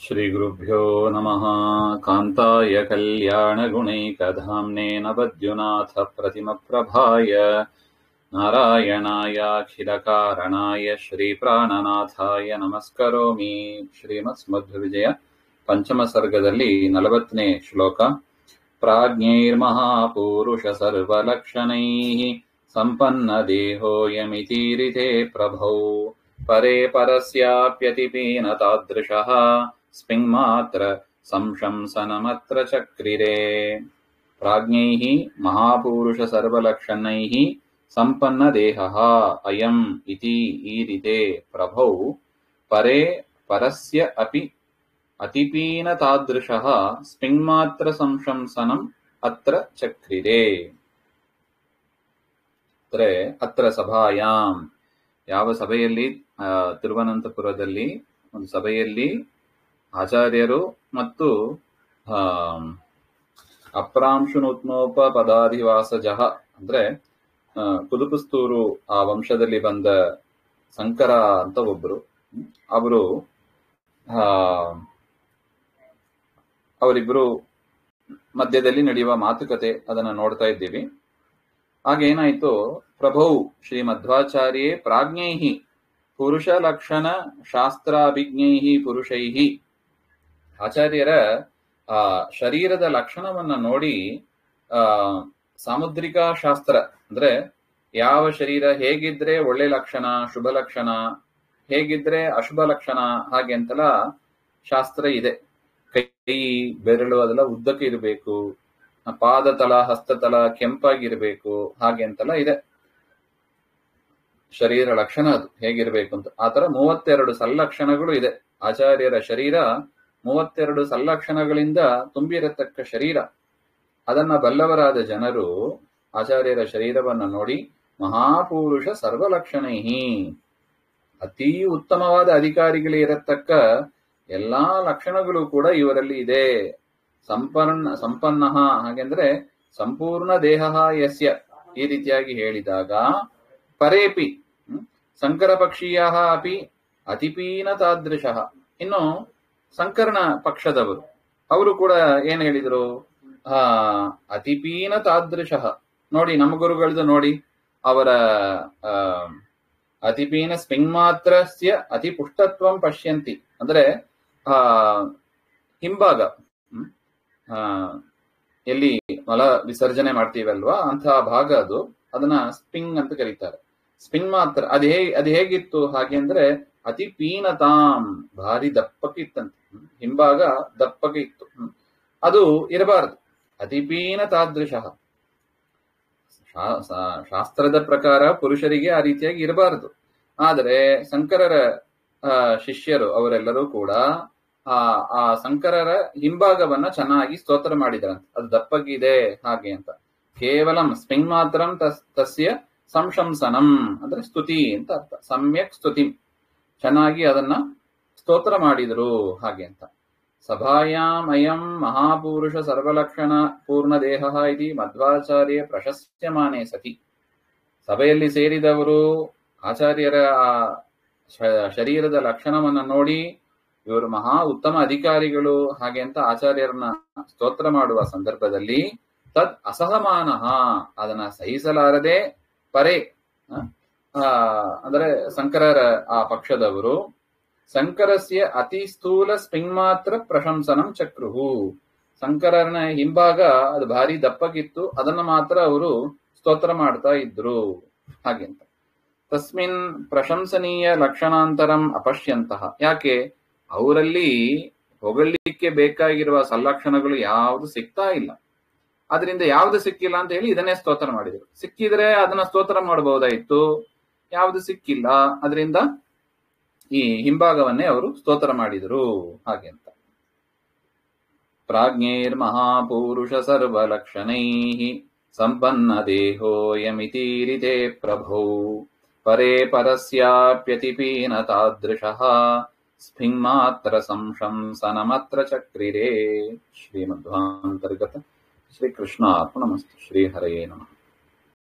ಶ್ರೀಗುರುಭ್ಯೋ ನಮಃ. ಕಾಂತಾಯ ಕಲ್ಯಾಣಗುಣೈಕಧಾಮ್ನೇ ನವದ್ಯುನಾಥ ಪ್ರತಿಮಪ್ರಭಾಯ ನಾರಾಯಣಾಯಾಖಿಲಕಾರಣಾಯ ಶ್ರೀಪ್ರಾಣನಾಥಾಯ ನಮಸ್ಕರೋಮಿ. ಶ್ರೀಮತ್ಸ್ಮಧ್ವವಿಜಯ ಪಂಚಮ ಸರ್ಗದಲ್ಲಿ 40ನೇ ಶ್ಲೋಕ. ಪ್ರಾಜ್ಞೈರ್ಮಹಾಪೂರುಷ ಸರ್ವಲಕ್ಷಣೈಃ ಸಂಪನ್ನ ದೇಹೋಯಮಿತೀರಿತೆ ಪ್ರಭೌ ಪರೇ ಪರಸ್ಯಾಪ್ಯತಿಪೀನ ತಾದೃಶಃ ಸ್ಪಿಂಗ್ಮಾತ್ರ ಸಂಶಂಸನಮತ್ರ ಚಕ್ರಿರೆ. ಪ್ರಾಜ್ಞೈಃ ಮಹಾಪೂರುಷ ಸರ್ವಲಕ್ಷಣೈಃ ಸಂಪನ್ನ ದೇಹಃ ಅಯಂ ಇತಿ ಈರಿತೆ ಪ್ರಭೌ ಪರೇ ಪರಸ್ಯ ಅಪಿ ಅತಿಪೀನ ತಾದೃಶಃ ಸ್ಪಿಂಗ್ಮಾತ್ರ ಸಂಶಂಸನಂ ಅತ್ರ ಚಕ್ರಿರೆ. ಅತ್ರ ಸಭಾಯಾಂ, ಯಾವ ಸಭೆಯಲ್ಲಿ, ತಿರುವನಂತಪುರದಲ್ಲಿ ಒಂದು ಸಭೆಯಲ್ಲಿ ಆಚಾರ್ಯರು ಮತ್ತು ಅಪ್ರಾಂಶುನೂತ್ನೋಪ ಪದಾಧಿವಾಸಜಃ ಅಂದ್ರೆ ಕುದುಪುಸ್ತೂರು ಆ ವಂಶದಲ್ಲಿ ಬಂದ ಸಂಕರ ಅಂತ ಒಬ್ರು, ಅವರಿಬ್ರು ಮಧ್ಯದಲ್ಲಿ ನಡೆಯುವ ಮಾತುಕತೆ ಅದನ್ನ ನೋಡ್ತಾ ಇದ್ದೀವಿ. ಆಗೇನಾಯ್ತು, ಪ್ರಭೌ ಶ್ರೀ ಮಧ್ವಾಚಾರ್ಯೇ ಪ್ರಾಜ್ಞೈಃ ಪುರುಷ ಲಕ್ಷಣ ಶಾಸ್ತ್ರಾಭಿಜ್ಞೈಃ ಪುರುಷೈಃ. ಆಚಾರ್ಯರ ಶರೀರದ ಲಕ್ಷಣವನ್ನ ನೋಡಿ ಸಾಮುದ್ರಿಕ ಶಾಸ್ತ್ರ ಅಂದ್ರೆ ಯಾವ ಶರೀರ ಹೇಗಿದ್ರೆ ಒಳ್ಳೆ ಲಕ್ಷಣ, ಶುಭ ಲಕ್ಷಣ, ಹೇಗಿದ್ರೆ ಅಶುಭ ಲಕ್ಷಣ, ಹಾಗೆ ಅಂತೆಲ್ಲ ಶಾಸ್ತ್ರ ಇದೆ. ಕೈ ಬೆರಳು ಅದೆಲ್ಲ ಉದ್ದಕ್ಕೆ ಇರಬೇಕು, ಪಾದತಲ ಹಸ್ತತಲ ಕೆಂಪಾಗಿರ್ಬೇಕು, ಹಾಗೆ ಅಂತೆಲ್ಲ ಇದೆ ಶರೀರ ಲಕ್ಷಣ. ಅದು ಹೇಗಿರ್ಬೇಕು ಅಂತ ಆತರ 32 ಸಲ್ಲಕ್ಷಣಗಳು ಇದೆ. ಆಚಾರ್ಯರ ಶರೀರ 32 ಸಲ್ಲಕ್ಷಣಗಳಿಂದ ತುಂಬಿರತಕ್ಕ ಶರೀರ. ಅದನ್ನ ಬಲ್ಲವರಾದ ಜನರು ಆಚಾರ್ಯರ ಶರೀರವನ್ನ ನೋಡಿ ಮಹಾಪುರುಷ ಸರ್ವಲಕ್ಷಣೈಃ, ಅತೀ ಉತ್ತಮವಾದ ಅಧಿಕಾರಿಗಳಿರತಕ್ಕ ಎಲ್ಲಾ ಲಕ್ಷಣಗಳು ಕೂಡ ಇವರಲ್ಲಿ ಇದೆ. ಸಂಪನ್ನ ಹಾಗೆಂದ್ರೆ ಸಂಪೂರ್ಣ ದೇಹ ಯಸ್ಯ, ಈ ರೀತಿಯಾಗಿ ಹೇಳಿದಾಗ ಪರೇಪಿ ಸಂಕರ ಪಕ್ಷೀಯ ಅಪಿ ಅತಿಪೀನ ತಾದೃಶಃ. ಇನ್ನು ಸಂಕರಣ ಪಕ್ಷದವರು ಅವರು ಕೂಡ ಏನ್ ಹೇಳಿದ್ರು, ಅತಿಪೀನ ತಾದೃಶಃ. ನೋಡಿ ನಮ್ಮ ಗುರುಗಳದ್ದು ನೋಡಿ, ಅವರ ಅತಿಪೀನ ಸ್ಪಿಂಗ್ಮಾತ್ರಸ್ಯ ಅತಿ ಪುಷ್ಟತ್ವಂ ಪಶ್ಯಂತಿ ಅಂದ್ರೆ ಹಿಂಭಾಗ ಎಲ್ಲಿ ಮಲ ವಿಸರ್ಜನೆ ಮಾಡ್ತೀವಲ್ವಾ ಅಂತಹ ಭಾಗ ಅದು, ಅದನ್ನ ಸ್ಪಿಂಗ್ ಅಂತ ಕರೀತಾರೆ. ಸ್ಪಿಂಗ್ ಮಾತ್ರ ಅದು ಹೇಗಿತ್ತು ಹಾಗೆ ಅಂದ್ರೆ ಅತಿ ಪೀನತಾಂ, ಭಾರಿ ದಪ್ಪಕ್ಕಿತ್ತಂತೆ, ಹಿಂಭಾಗ ದಪ್ಪಕ್ಕೆ ಇತ್ತು. ಅದು ಇರಬಾರದು, ಅತಿಪೀನ ತಾದೃಶಃ. ಶಾಸ್ತ್ರದ ಪ್ರಕಾರ ಪುರುಷರಿಗೆ ಆ ರೀತಿಯಾಗಿ ಇರಬಾರದು. ಆದರೆ ಶಂಕರರ ಶಿಷ್ಯರು ಅವರೆಲ್ಲರೂ ಕೂಡ ಆ ಶಂಕರರ ಹಿಂಭಾಗವನ್ನ ಚೆನ್ನಾಗಿ ಸ್ತೋತ್ರ ಮಾಡಿದ್ರಂತೆ, ಅದು ದಪ್ಪಗಿದೆ ಹಾಗೆ ಅಂತ. ಕೇವಲಂ ಸ್ಪಿಂಗ್ ಮಾತ್ರಂ ತಸ್ಯ ಸಂಶಂಸನಂ ಅಂದ್ರೆ ಸ್ತುತಿ ಅಂತ ಅರ್ಥ. ಸಮ್ಯಕ್ ಸ್ತುತಿ, ಚೆನ್ನಾಗಿ ಅದನ್ನ ಸ್ತೋತ್ರ ಮಾಡಿದ್ರು ಹಾಗೆ ಅಂತ. ಸಭಾಯಾಂ ಅಯಂ ಮಹಾಪುರುಷ ಸರ್ವಲಕ್ಷಣ ಪೂರ್ಣ ದೇಹ ಇತಿ ಮಧ್ವಾಚಾರ್ಯ ಪ್ರಶಸ್ಯಮಾನೇ ಸತಿ. ಸಭೆಯಲ್ಲಿ ಸೇರಿದವರು ಆಚಾರ್ಯರ ಆ ಶರೀರದ ಲಕ್ಷಣವನ್ನ ನೋಡಿ ಇವರು ಮಹಾ ಉತ್ತಮ ಅಧಿಕಾರಿಗಳು ಹಾಗೆ ಅಂತ ಆಚಾರ್ಯರನ್ನ ಸ್ತೋತ್ರ ಮಾಡುವ ಸಂದರ್ಭದಲ್ಲಿ ತದ್ ಅಸಹಮಾನಃ, ಅದನ್ನ ಸಹಿಸಲಾರದೆ ಪರೇ ಅಂದ್ರೆ ಶಂಕರರ ಆ ಪಕ್ಷದವರು ಶಂಕರಸ್ಯ ಅತಿ ಸ್ಥೂಲ ಸ್ಪಿಂಗ್ ಮಾತ್ರ ಪ್ರಶಂಸನಂ ಚಕ್ರುಹು. ಶಂಕರನ ಹಿಂಭಾಗ ಅದು ಭಾರಿ ದಪ್ಪಗಿತ್ತು, ಅದನ್ನ ಮಾತ್ರ ಅವರು ಸ್ತೋತ್ರ ಮಾಡ್ತಾ ಇದ್ರು ಹಾಗೆ ಅಂತ. ತಸ್ಮಿನ್ ಪ್ರಶಂಸನೀಯ ಲಕ್ಷಣಾಂತರಂ ಅಪಶ್ಯಂತಹ, ಯಾಕೆ ಅವರಲ್ಲಿ ಹೊಗಳಿಕ್ಕೆ ಬೇಕಾಗಿರುವ ಸಲ್ಲಕ್ಷಣಗಳು ಯಾವುದು ಸಿಗ್ತಾ ಇಲ್ಲ. ಅದರಿಂದ ಯಾವ್ದು ಸಿಕ್ಕಿಲ್ಲ ಅಂತ ಹೇಳಿ ಇದನ್ನೇ ಸ್ತೋತ್ರ ಮಾಡಿದರು. ಸಿಕ್ಕಿದ್ರೆ ಅದನ್ನ ಸ್ತೋತ್ರ ಮಾಡಬಹುದಾಯಿತು, ಯಾವುದು ಸಿಕ್ಕಿಲ್ಲ, ಅದರಿಂದ ಈ ಹಿಂಭಾಗವನ್ನೇ ಅವರು ಸ್ತೋತ್ರ ಮಾಡಿದರು ಹಾಗೆ ಅಂತ. ಪ್ರಾಜ್ಞೈರ್ ಮಹಾಪುರುಷ ಸರ್ವಲಕ್ಷಣೈಃ ಸಂಪನ್ನ ದೇಹೋಯಮಿತೀರಿತೆ ಪ್ರಭೌ ಪರೇ ಪರಸ್ಯಾಪ್ಯತಿಪೀನ ತಾದೃಶಃ ಸ್ಫಿಂಗ್ಮಾತ್ರ ಸಂಶಂಸನಮತ್ರ ಚಕ್ರಿರೆ. ಶ್ರೀಮಧ್ವಾಂತರ್ಗತ ಶ್ರೀಕೃಷ್ಣಾರ್ಪಣಮಸ್ತು. ಶ್ರೀಹರಯೇ ನಮಃ.